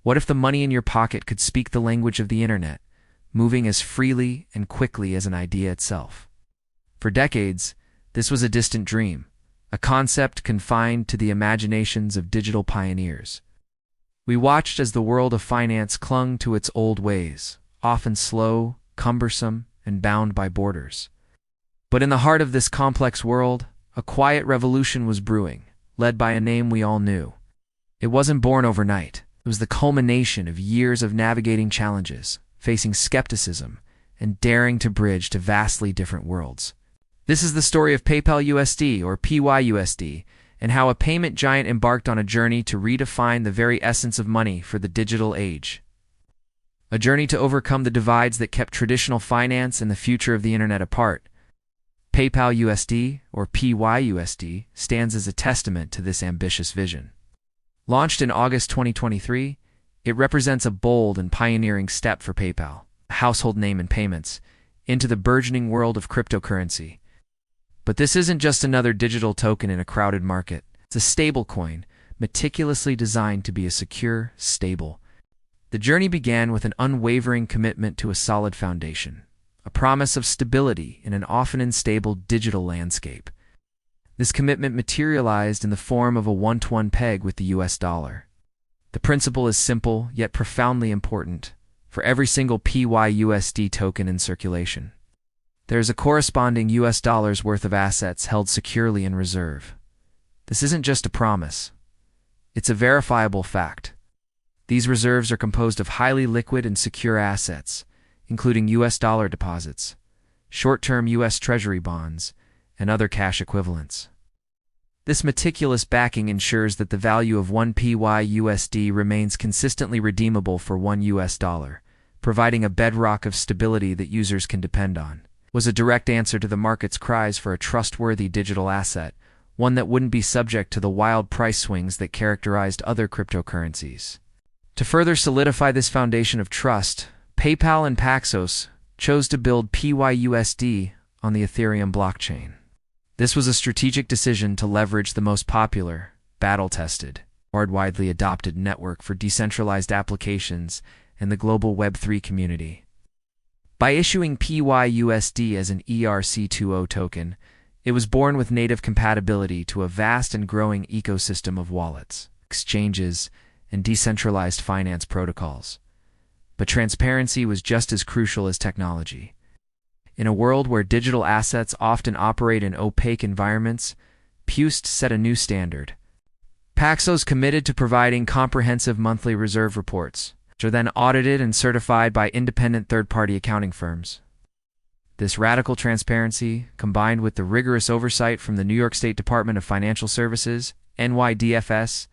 What if the money in your pocket could speak the language of the internet, moving as freely and quickly as an idea itself? For decades, this was a distant dream, a concept confined to the imaginations of digital pioneers. We watched as the world of finance clung to its old ways, often slow, cumbersome, and bound by borders. But in the heart of this complex world, a quiet revolution was brewing, led by a name we all knew. It wasn't born overnight. It was the culmination of years of navigating challenges, facing skepticism, and daring to bridge to vastly different worlds. This is the story of PayPal-USD, or PYUSD, and how a payment giant embarked on a journey to redefine the very essence of money for the digital age. A journey to overcome the divides that kept traditional finance and the future of the internet apart. PayPal-USD, or PYUSD, stands as a testament to this ambitious vision. Launched in August 2023, it represents a bold and pioneering step for PayPal, a household name in payments, into the burgeoning world of cryptocurrency. But this isn't just another digital token in a crowded market. It's a stablecoin, meticulously designed to be a secure, stable. The journey began with an unwavering commitment to a solid foundation, a promise of stability in an often unstable digital landscape. This commitment materialized in the form of a one-to-one peg with the US dollar. The principle is simple, yet profoundly important. For every single PYUSD token in circulation, there is a corresponding US dollar's worth of assets held securely in reserve. This isn't just a promise. It's a verifiable fact. These reserves are composed of highly liquid and secure assets, including US dollar deposits, short-term US Treasury bonds, and other cash equivalents. This meticulous backing ensures that the value of one PYUSD remains consistently redeemable for $1, providing a bedrock of stability that users can depend on. It was a direct answer to the market's cries for a trustworthy digital asset, one that wouldn't be subject to the wild price swings that characterized other cryptocurrencies. To further solidify this foundation of trust, PayPal and Paxos chose to build PYUSD on the Ethereum blockchain. This was a strategic decision to leverage the most popular, battle-tested, or widely adopted network for decentralized applications in the global Web3 community. By issuing PYUSD as an ERC20 token, it was born with native compatibility to a vast and growing ecosystem of wallets, exchanges, and decentralized finance protocols. But transparency was just as crucial as technology. In a world where digital assets often operate in opaque environments, PYUSD set a new standard. Paxos committed to providing comprehensive monthly reserve reports, which are then audited and certified by independent third-party accounting firms. This radical transparency, combined with the rigorous oversight from the New York State Department of Financial Services, NYDFS,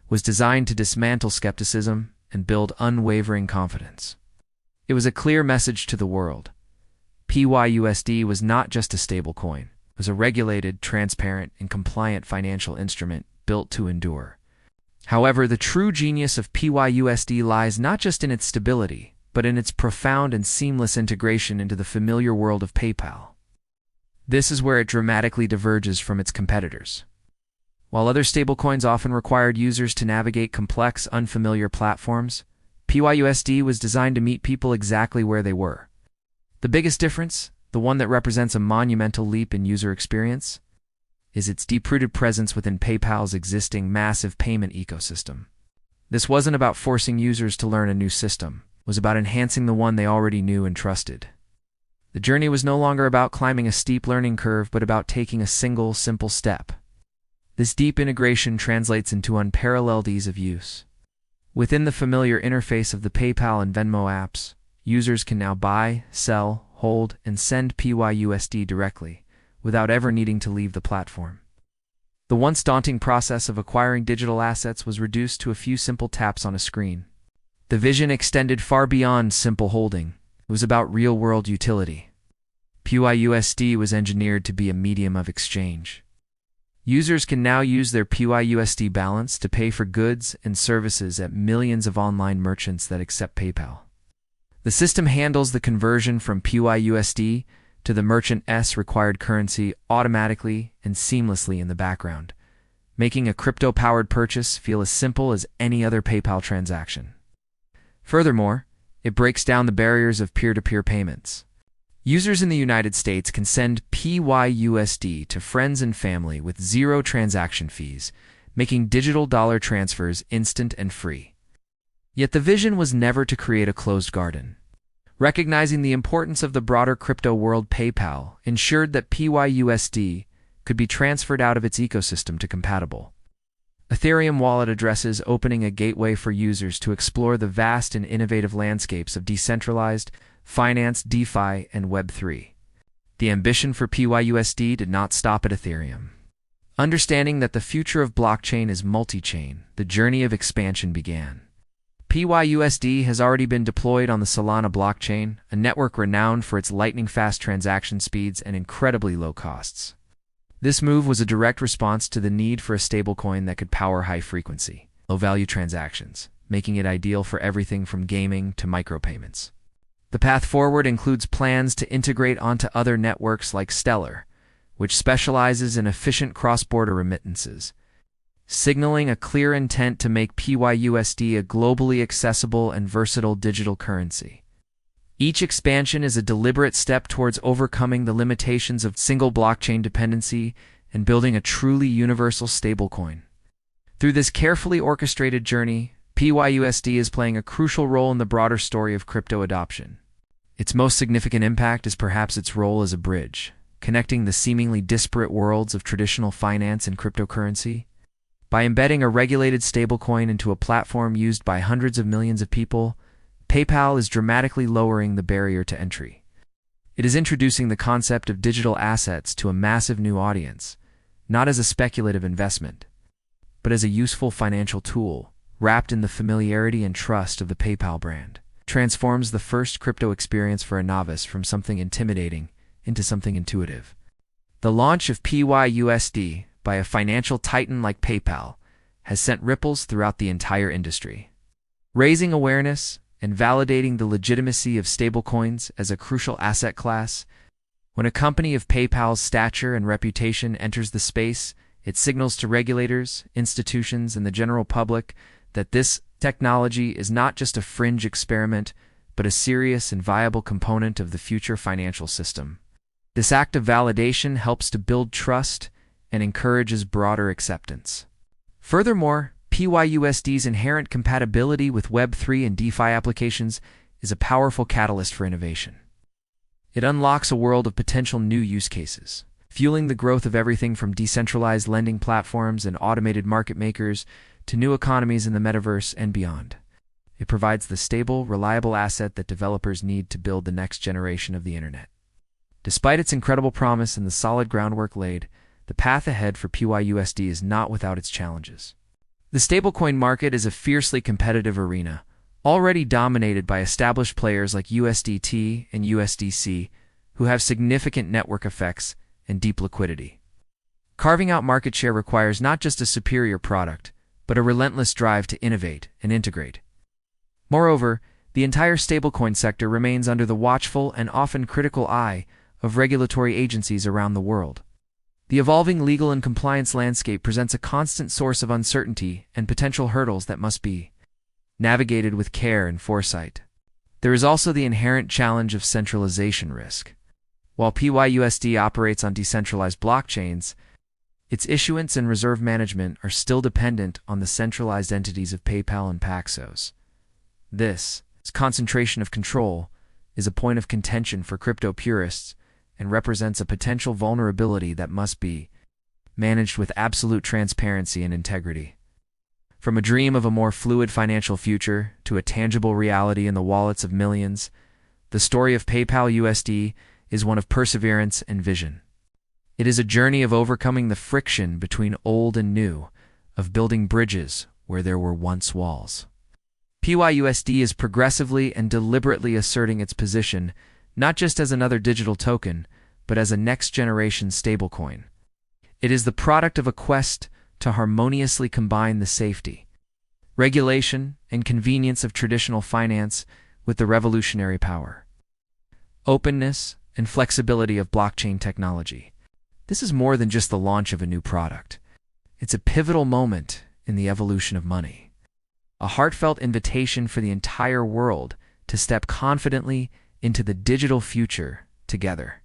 was designed to dismantle skepticism and build unwavering confidence. It was a clear message to the world. PYUSD was not just a stablecoin. It was a regulated, transparent, and compliant financial instrument built to endure. However, the true genius of PYUSD lies not just in its stability, but in its profound and seamless integration into the familiar world of PayPal. This is where it dramatically diverges from its competitors. While other stablecoins often required users to navigate complex, unfamiliar platforms, PYUSD was designed to meet people exactly where they were. The biggest difference, the one that represents a monumental leap in user experience, is its deep-rooted presence within PayPal's existing massive payment ecosystem. This wasn't about forcing users to learn a new system. It was about enhancing the one they already knew and trusted. The journey was no longer about climbing a steep learning curve, but about taking a single, simple step. This deep integration translates into unparalleled ease of use. Within the familiar interface of the PayPal and Venmo apps, users can now buy, sell, hold, and send PYUSD directly, without ever needing to leave the platform. The once daunting process of acquiring digital assets was reduced to a few simple taps on a screen. The vision extended far beyond simple holding. It was about real-world utility. PYUSD was engineered to be a medium of exchange. Users can now use their PYUSD balance to pay for goods and services at millions of online merchants that accept PayPal. The system handles the conversion from PYUSD to the merchant's required currency automatically and seamlessly in the background, making a crypto-powered purchase feel as simple as any other PayPal transaction. Furthermore, it breaks down the barriers of peer-to-peer payments. Users in the United States can send PYUSD to friends and family with zero transaction fees, making digital dollar transfers instant and free. Yet the vision was never to create a closed garden. Recognizing the importance of the broader crypto world, PayPal ensured that PYUSD could be transferred out of its ecosystem to compatible Ethereum wallet addresses, opening a gateway for users to explore the vast and innovative landscapes of decentralized finance, DeFi, and Web3. The ambition for PYUSD did not stop at Ethereum. Understanding that the future of blockchain is multi-chain, the journey of expansion began. PYUSD has already been deployed on the Solana blockchain, a network renowned for its lightning-fast transaction speeds and incredibly low costs. This move was a direct response to the need for a stablecoin that could power high-frequency, low-value transactions, making it ideal for everything from gaming to micropayments. The path forward includes plans to integrate onto other networks like Stellar, which specializes in efficient cross-border remittances, signaling a clear intent to make PYUSD a globally accessible and versatile digital currency. Each expansion is a deliberate step towards overcoming the limitations of single blockchain dependency and building a truly universal stablecoin. Through this carefully orchestrated journey, PYUSD is playing a crucial role in the broader story of crypto adoption. Its most significant impact is perhaps its role as a bridge, connecting the seemingly disparate worlds of traditional finance and cryptocurrency. By embedding a regulated stablecoin into a platform used by hundreds of millions of people, PayPal is dramatically lowering the barrier to entry. It is introducing the concept of digital assets to a massive new audience, not as a speculative investment, but as a useful financial tool, wrapped in the familiarity and trust of the PayPal brand. Transforms the first crypto experience for a novice from something intimidating into something intuitive. The launch of PYUSD by a financial titan like PayPal has sent ripples throughout the entire industry, raising awareness and validating the legitimacy of stablecoins as a crucial asset class. When a company of PayPal's stature and reputation enters the space, it signals to regulators, institutions, and the general public that this technology is not just a fringe experiment, but a serious and viable component of the future financial system. This act of validation helps to build trust and encourages broader acceptance. Furthermore, PYUSD's inherent compatibility with Web3 and DeFi applications is a powerful catalyst for innovation. It unlocks a world of potential new use cases, fueling the growth of everything from decentralized lending platforms and automated market makers to new economies in the metaverse and beyond. It provides the stable, reliable asset that developers need to build the next generation of the internet. Despite its incredible promise and the solid groundwork laid, the path ahead for PYUSD is not without its challenges. The stablecoin market is a fiercely competitive arena, already dominated by established players like USDT and USDC, who have significant network effects and deep liquidity. Carving out market share requires not just a superior product, but a relentless drive to innovate and integrate. Moreover, the entire stablecoin sector remains under the watchful and often critical eye of regulatory agencies around the world. The evolving legal and compliance landscape presents a constant source of uncertainty and potential hurdles that must be navigated with care and foresight. There is also the inherent challenge of centralization risk. While PYUSD operates on decentralized blockchains, its issuance and reserve management are still dependent on the centralized entities of PayPal and Paxos. This concentration of control is a point of contention for crypto purists and represents a potential vulnerability that must be managed with absolute transparency and integrity. From a dream of a more fluid financial future to a tangible reality in the wallets of millions, the story of PayPal USD is one of perseverance and vision. It is a journey of overcoming the friction between old and new, of building bridges where there were once walls. PYUSD is progressively and deliberately asserting its position not just as another digital token, but as a next-generation stablecoin. It is the product of a quest to harmoniously combine the safety, regulation, and convenience of traditional finance with the revolutionary power, openness, and flexibility of blockchain technology. This is more than just the launch of a new product. It's a pivotal moment in the evolution of money. a heartfelt invitation for the entire world to step confidently into the digital future together.